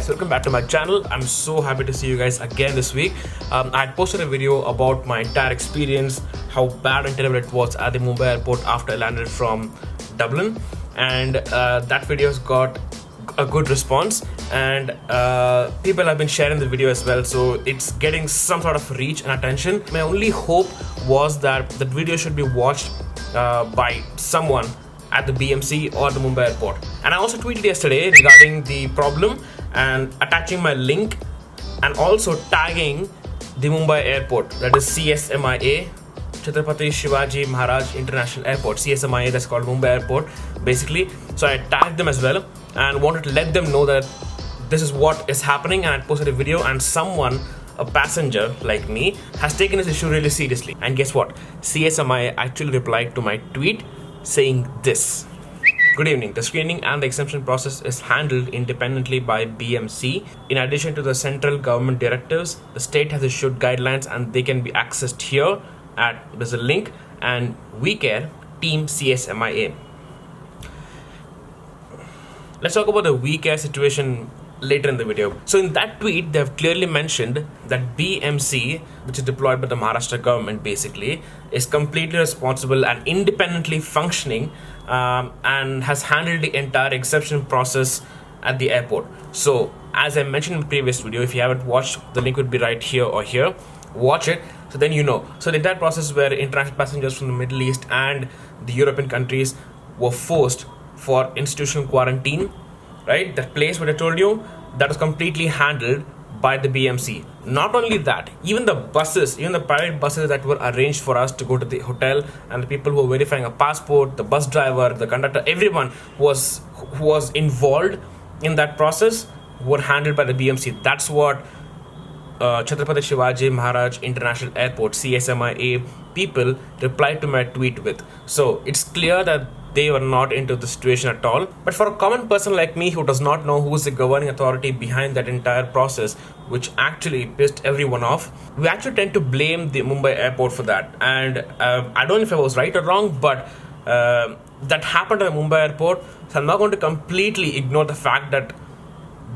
Welcome back to my channel. I'm so happy to see you guys again this week. I had posted a video about my entire experience, how bad and terrible it was at the Mumbai airport after I landed from Dublin, and that video has got a good response, and people have been sharing the video as well, so it's getting some sort of reach and attention. My only hope was that the video should be watched by someone at the BMC or the Mumbai airport. And I also tweeted yesterday regarding the problem and attaching my link and also tagging the Mumbai airport, that is CSMIA, Chhatrapati Shivaji Maharaj International Airport, CSMIA, that's called Mumbai airport basically. So I tagged them as well and wanted to let them know that this is what is happening, and I posted a video, and someone, a passenger like me, has taken this issue really seriously. And guess what? CSMIA actually replied to my tweet saying this: "Good evening. The screening and the exemption process is handled independently by BMC. In addition to the central government directives, the state has issued guidelines and they can be accessed here at, there's a link, and we care, team CSMIA." Let's talk about the we care situation later in the video. So in that tweet, they have clearly mentioned that BMC, which is deployed by the Maharashtra government basically, is completely responsible and independently functioning and has handled the entire exception process at the airport. So as I mentioned in the previous video, if you haven't watched, the link would be right here or here. Watch it, so then you know. So the entire process where international passengers from the Middle East and the European countries were forced for institutional quarantine, right? That place what I told you, that was completely handled by the BMC. Not only that, even the buses, even the private buses that were arranged for us to go to the hotel, and the people who were verifying a passport, the bus driver, the conductor, everyone who was involved in that process were handled by the BMC. That's what Chhatrapati Shivaji Maharaj International Airport, CSMIA people replied to my tweet with. So it's clear that they were not into the situation at all. But for a common person like me who does not know who is the governing authority behind that entire process, which actually pissed everyone off, we actually tend to blame the Mumbai airport for that. And I don't know if I was right or wrong, but that happened at the Mumbai airport. So I'm not going to completely ignore the fact that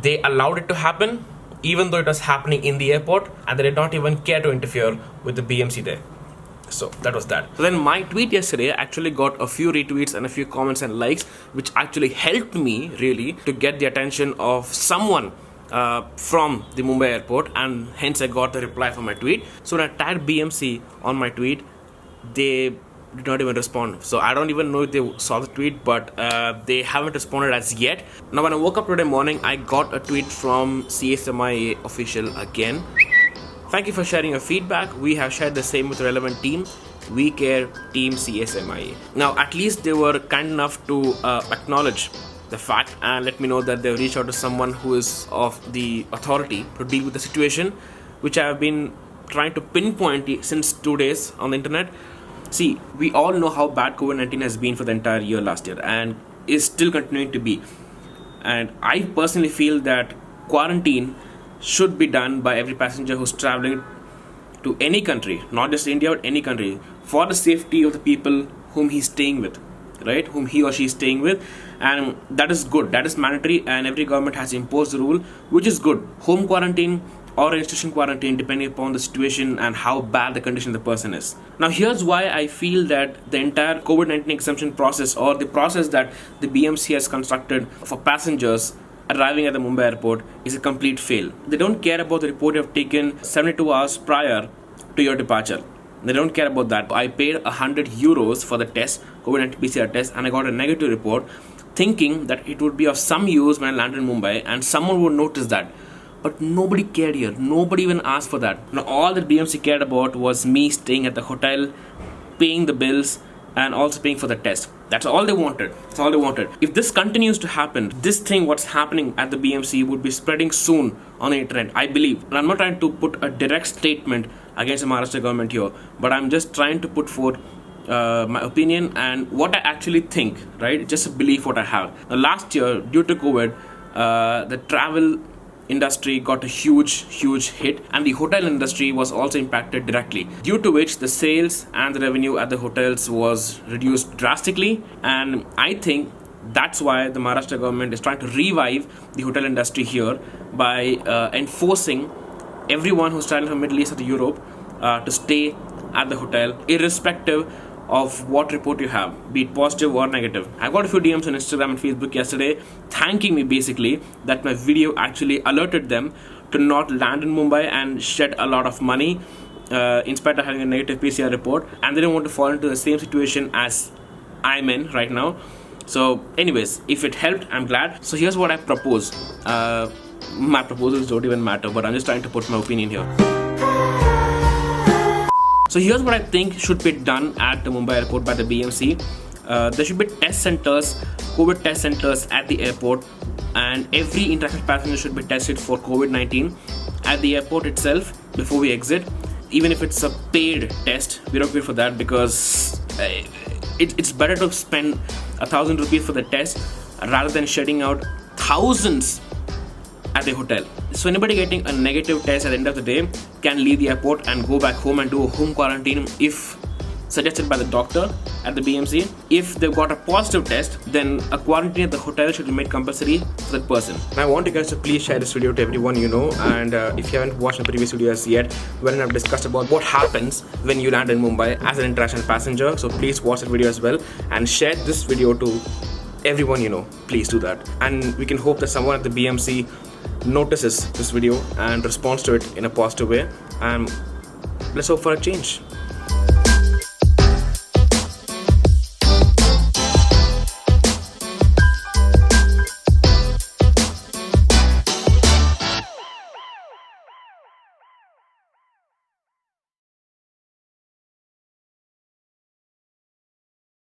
they allowed it to happen, even though it was happening in the airport, and they did not even care to interfere with the BMC there. So that was that. So then my tweet yesterday actually got a few retweets and a few comments and likes, which actually helped me really to get the attention of someone from the Mumbai airport, and hence I got the reply for my tweet. So when I tagged BMC on my tweet, they did not even respond. So I don't even know if they saw the tweet, but they haven't responded as yet. Now when I woke up today morning, I got a tweet from CSMIA official again. "Thank you for sharing your feedback. We have shared the same with the relevant team. We care, team CSMIA." Now, at least they were kind enough to acknowledge the fact and let me know that they've reached out to someone who is of the authority to deal with the situation, which I have been trying to pinpoint since 2 days on the internet. See, we all know how bad COVID-19 has been for the entire year last year and is still continuing to be. And I personally feel that quarantine should be done by every passenger who's traveling to any country, not just India, but any country, for the safety of the people whom he's staying with, right? Whom he or she is staying with. And that is good. That is mandatory, and every government has imposed the rule, which is good. Home quarantine or institution quarantine, depending upon the situation and how bad the condition of the person is. Now, here's why I feel that the entire COVID-19 exemption process, or the process that the BMC has constructed for passengers arriving at the Mumbai airport, is a complete fail. They don't care about the report you have taken 72 hours prior to your departure. They don't care about that. I paid €100 for the test, COVID-19 PCR test, and I got a negative report, thinking that it would be of some use when I landed in Mumbai and someone would notice that. But nobody cared here. Nobody even asked for that. Now, all that BMC cared about was me staying at the hotel, paying the bills, and also paying for the test. That's all they wanted. That's all they wanted. If this continues to happen, this thing what's happening at the BMC would be spreading soon on the internet, I believe. And I'm not trying to put a direct statement against the Maharashtra government here, but I'm just trying to put forth my opinion and what I actually think, right? Just a belief what I have. Now, last year, due to COVID, the travel industry got a huge hit, and the hotel industry was also impacted directly, due to which the sales and the revenue at the hotels was reduced drastically. And I think that's why the Maharashtra government is trying to revive the hotel industry here by enforcing everyone who's traveling from Middle East or to Europe to stay at the hotel, irrespective of what report you have, be it positive or negative. I got a few DMs on Instagram and Facebook yesterday thanking me basically that my video actually alerted them to not land in Mumbai and shed a lot of money in spite of having a negative PCR report, and they don't want to fall into the same situation as I'm in right now. So anyways, if it helped, I'm glad. So here's what I propose. My proposals don't even matter, but I'm just trying to put my opinion here. So here's what I think should be done at the Mumbai airport by the BMC. There should be test centers, COVID test centers at the airport, and every international passenger should be tested for COVID-19 at the airport itself before we exit. Even if it's a paid test, we don't pay for that, because it's better to spend 1,000 rupees for the test rather than shedding out thousands at the hotel. So anybody getting a negative test at the end of the day can leave the airport and go back home and do a home quarantine if suggested by the doctor at the BMC. If they've got a positive test, then a quarantine at the hotel should be made compulsory for that person. And I want you guys to please share this video to everyone you know, and if you haven't watched the previous videos yet, wherein I've discussed about what happens when you land in Mumbai as an international passenger, so please watch that video as well and share this video to everyone you know. Please do that, and we can hope that someone at the BMC notices this video and responds to it in a positive way, and let's hope for a change.